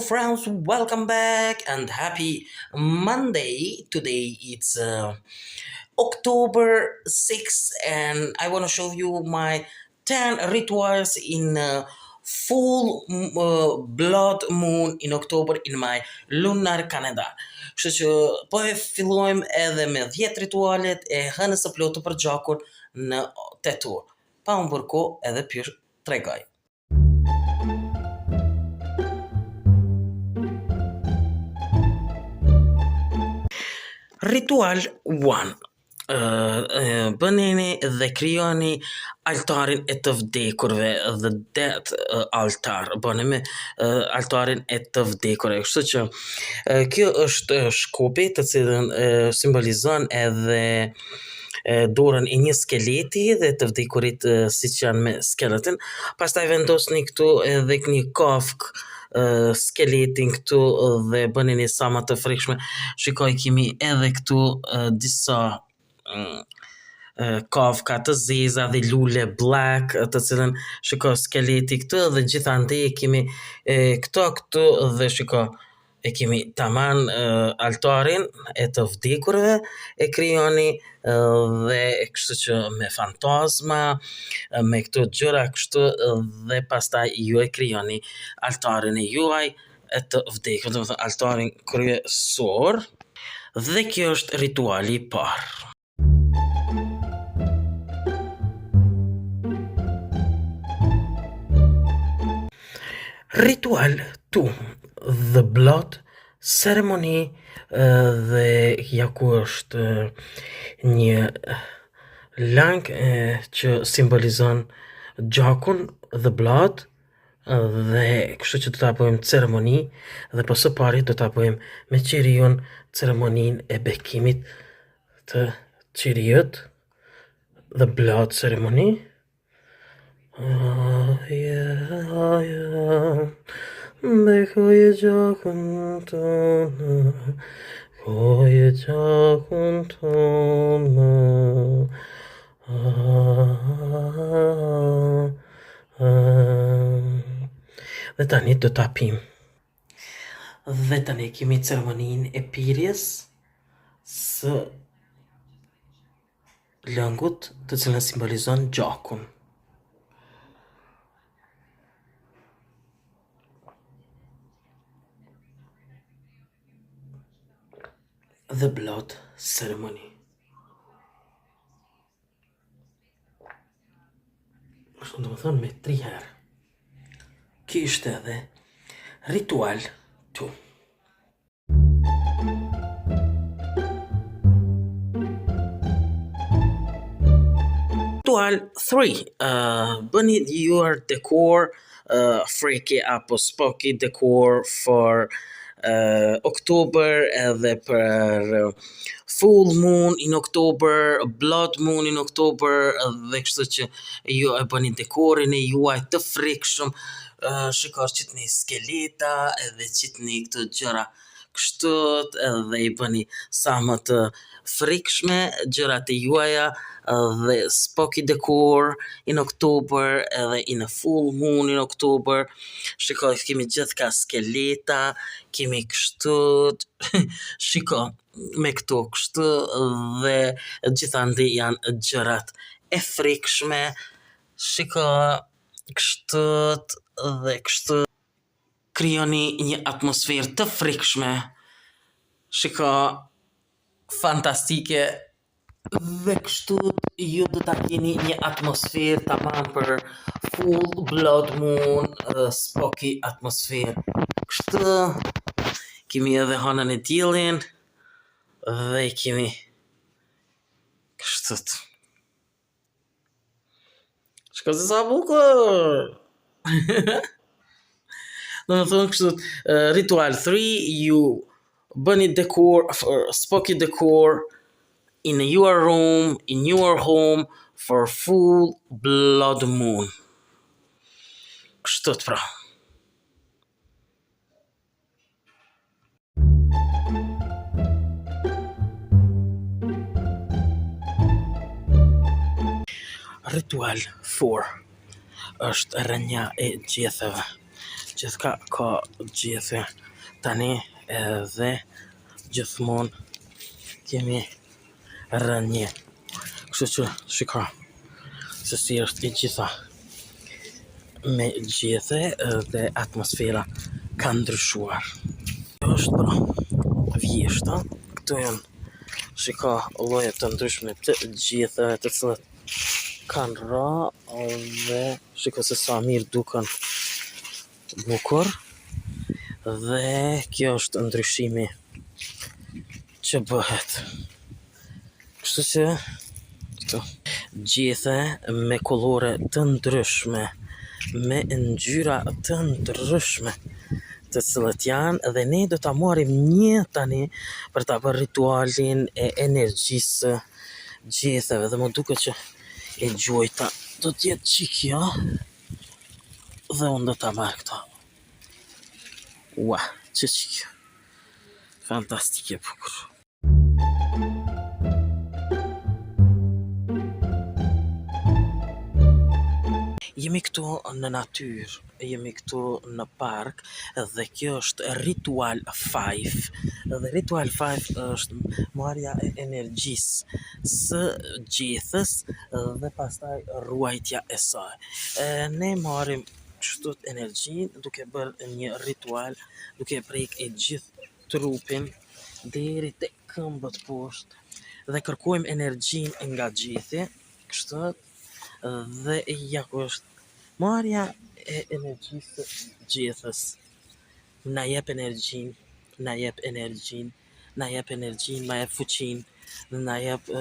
friends, welcome back and happy Monday. Today it's October 6th, and I want to show you my 10 rituals in full blood moon in October in my lunar Canada. Kështu që po e fillojmë edhe me 10 ritualet e hënës së plotë për gjakun në tetur. Pa unë bërko edhe pysh tregoj. Ritual 1. Bëneni dhe krijoni altarin e të vdekurve, the death altar. Bëni me altarin e të vdekurve. Kështu që kjo është shkopi të cilën simbolizon edhe dorën e një skeleti dhe të vdekurit siç janë me skeletin. Pastaj vendosni këtu edhe një kafkë skeletin këtu dhe bëneni sa më të frikshme. Shikoj, kemi edhe këtu disa kafka të zeza dhe lule black, të cilën shiko skeleti këtu dhe gjithandej kemi këtu dhe shiko e kemi taman altarin e të vdekurve e krijoni dhe kështu që me fantazma, me këto gjëra kështu dhe pastaj ju e krijoni altarin e juaj e të vdekurve, domethënë altarin kryesor, dhe kjo është rituali i parë. Ritual 2. The blood ceremony dhe ja ku është një lang që simbolizon gjakun, the blood, dhe kështu që do ta bëjmë ceremoni dhe po së pari do ta bëjmë me qiriun ceremoninë e bekimit të qiriut, the blood ceremony. Bekoje gjakun tonë, koje gjakun tonë. Dhe tani do ta pim. Dhe tani kemi ceremoninë e pirjes së lëngut, të cilën simbolizon gjakun. The blood ceremony. Është domethënë me 3 herë. Ky është edhe ritual 2. Ritual 3. Bëni your decor freaky apo spooky decor for October edhe për full moon in October, blood moon in October, dhe kështu që ju e bëni dekorin e juaj të frikshëm. Shiko, qitni skeleta edhe qitni këto gjëra kështu edhe i bëni sa më të frikshme gjërat e juaja dhe spooky decor in October edhe in a full moon in October. Shiko, kemi gjithka skeleta, kemi kështu, shiko, me këto kështu dhe gjithandej janë gjërat e frikshme. Shiko, kështu dhe kështu krijoni një atmosferë të frikshme. Shiko, fantastike. Dhe kështu ju do ta keni një atmosferë tamam për full blood moon, spooky atmosferë. Kështu kemi edhe hënën e diellin dhe kemi kështu. Shko se sa bukur. Domethënë kështu, ritual 3, ju bëni decor, spooky decor in your room, in your home for full blood moon. Kështu të pra. Ritual 4 është rënja e gjetheve. Gjithka ka gjithë tani edhe gjithmonë kemi rënje. Kështu që shiko se si është i gjitha me gjithë dhe atmosfera ka ndryshuar. Është pra vjeshta, këtu janë shiko lloje të ndryshme të gjitha të cilat kanë ra dhe shiko se sa mirë duken bukur dhe kjo është ndryshimi që bëhet. Kështu që këtu gjithë me kolore të ndryshme, me ngjyra të ndryshme të cilët janë dhe ne do ta marrim një tani për ta bërë ritualin e energjisë gjithëve dhe më duket që e gjojta do t'jetë që kjo dhe unë do ta marr këto. Ua, që kjo fantastike bukur. Jemi këtu në natyrë, jemi këtu në park dhe kjo është ritual 5. Dhe ritual 5 është marrja e energjisë së gjithës dhe pastaj ruajtja e saj. Ne marrim kështu energjinë duke bërë një ritual, duke prek e gjithë trupin deri te këmbët poshtë dhe kërkojmë energjinë nga gjithi, kështu dhe ja ku është marrja e energjisë së gjithës. Na jep energjinë, na jep energjinë, na jep energjinë, na jep fuqinë, na jep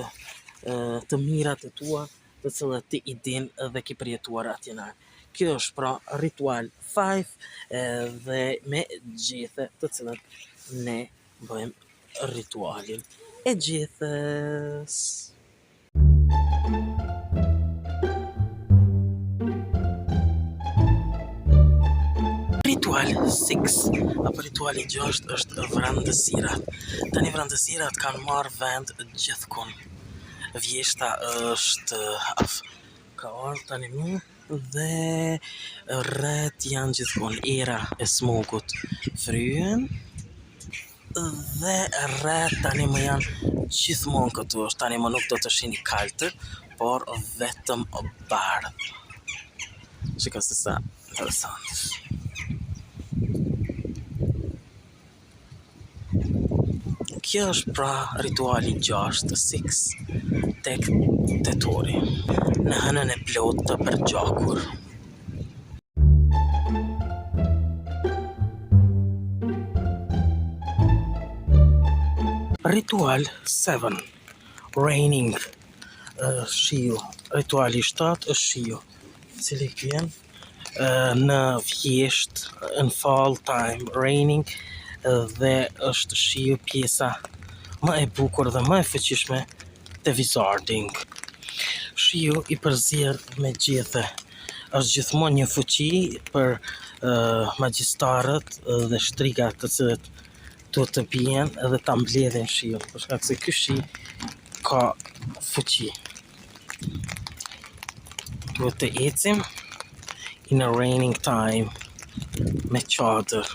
të mirat e tua, të cilat ti i din dhe ki përjetuar atjena. Kjo është pra ritual 5 dhe me gjithë të cilat ne bëjmë ritualin e gjithës. Ritual 6 apo rituali 6 është vrandësirat. Tani vrandësirat kanë marrë vend gjithkund. Vjeshta është ka ardhur tani më dhe rret janë gjithkund. Era e smogut fryen dhe rret tani më janë gjithmonë këtu. Tani më nuk do të shihni kaltër, por vetëm bardhë. Shiko se sa interesant. Kjo është pra rituali 6 tek tetori, në hënën e plotë të përgjakur. Ritual 7, raining, shiu. Rituali 7 është shiu, cili vjen në vjesht, në fall time, raining, dhe është shiu pjesa më e bukur dhe më e fuqishme të wizarding. Shiu i përzier me gjithë, është gjithmonë një fuqi për magjistarët dhe shtrigat të cilët duhet të bien dhe ta mbledhin shiun, për shkak se ky shi ka fuqi. Duhet të ecim in a raining time me çadër.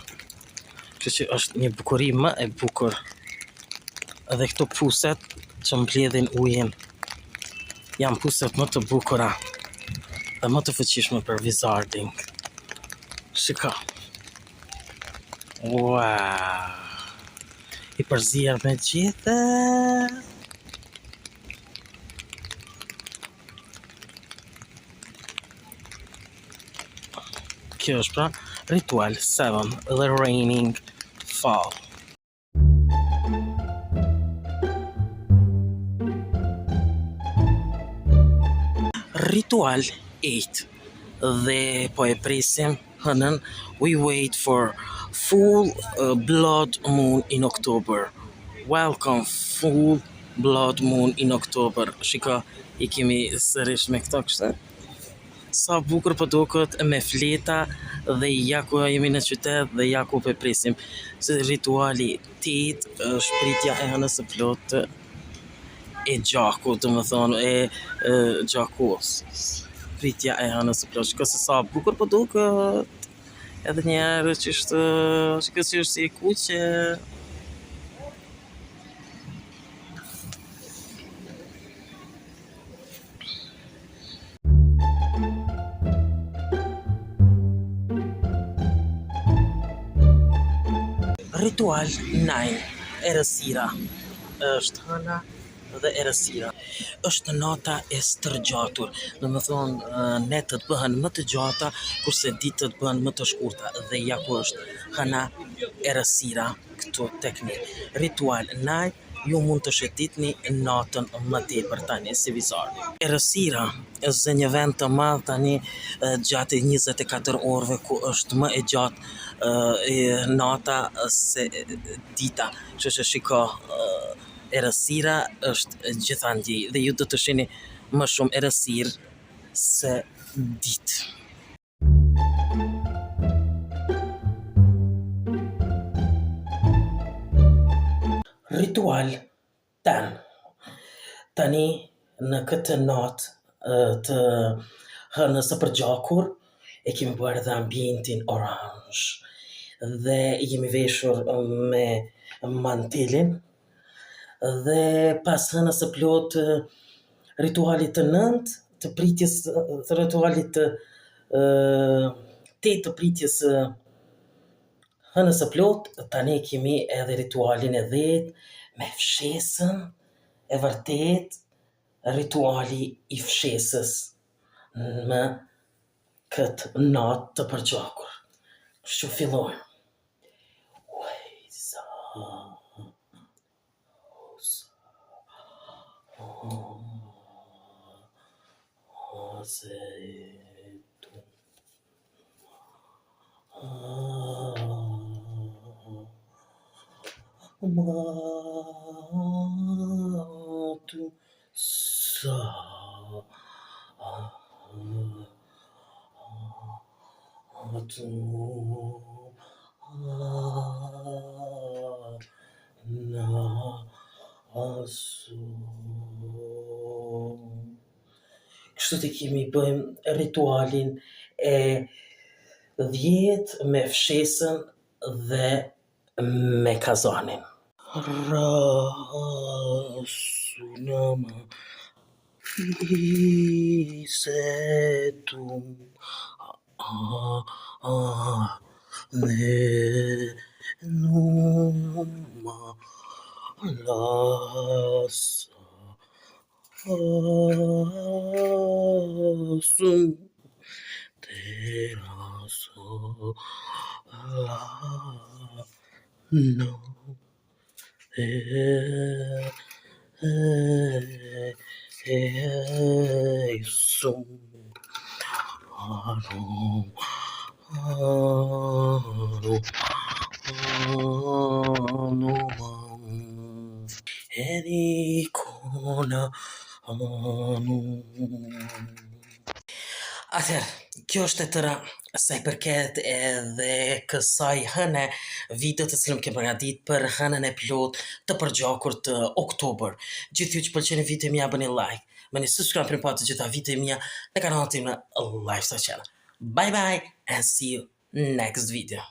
Kështu që është një bukuri më e bukur. Edhe këto puset që mbledhin ujin janë puset më të bukura dhe më të fuqishme për wizarding. Shiko. Wow. I përzier me gjithë. Kjo është pra ritual 7, the raining fall. Ritual 8 dhe po e presim hënën. We wait for full blood moon in October. Welcome full blood moon in October. Shiko, i kemi sërish me këto kështë. Sa bukur po duket me fleta dhe ja ku jemi në qytet dhe ja ku po presim. Se rituali 8 është pritja e hënës së plotë e gjakut, do më thonë, e gjakos. Pritja e hënës së plotë. Shiko se sa bukur po duket. edhe njerë që është si e kuqe. Ritual 9, erësira. Është hëna dhe erësira. Është nata e stërgjatur, domethënë netët bëhen më të gjata, kurse ditët bëhen më të shkurta. Dhe ja ku është hëna erësira këtu tek ne. Ritual 9, ju mund të shëtitni natën më tepër tani si vizor. Erësira është një vend të madh tani gjatë 24 orëve ku është më e gjatë nata se dita. Kështu që shiko, erësira është gjithandej dhe ju do të shihni më shumë erësirë se ditë. Ritual 10. Tani në këtë natë të hënës së përgjakur e kemi bërë edhe ambientin orange dhe jemi veshur me mantilin dhe pas hënës së plot ritualit të 9 të pritjes të ritualit të 8 të pritjes hënës së plot, tani kemi edhe ritualin e 10 me fshesën e vërtet, rituali i fshesës në këtë natë të përgjakur. Kështu fillojmë. Kështu të kemi bëjmë ritualin e 10 me fshesën dhe me kazanin. Rasunama fisetum nenuma lasa asum teraso no sum Atëherë, kjo është e tëra sa i përket edhe kësaj hëne video të cilën kem përgatitur për hënën e plot të përgjakur të oktober. Gjithë ju që pëlqeni videot mia bëni like, bëni subscribe për pa të gjitha videot mia në kanalin tim në Lifestyle Channel. Bye bye and see you next video.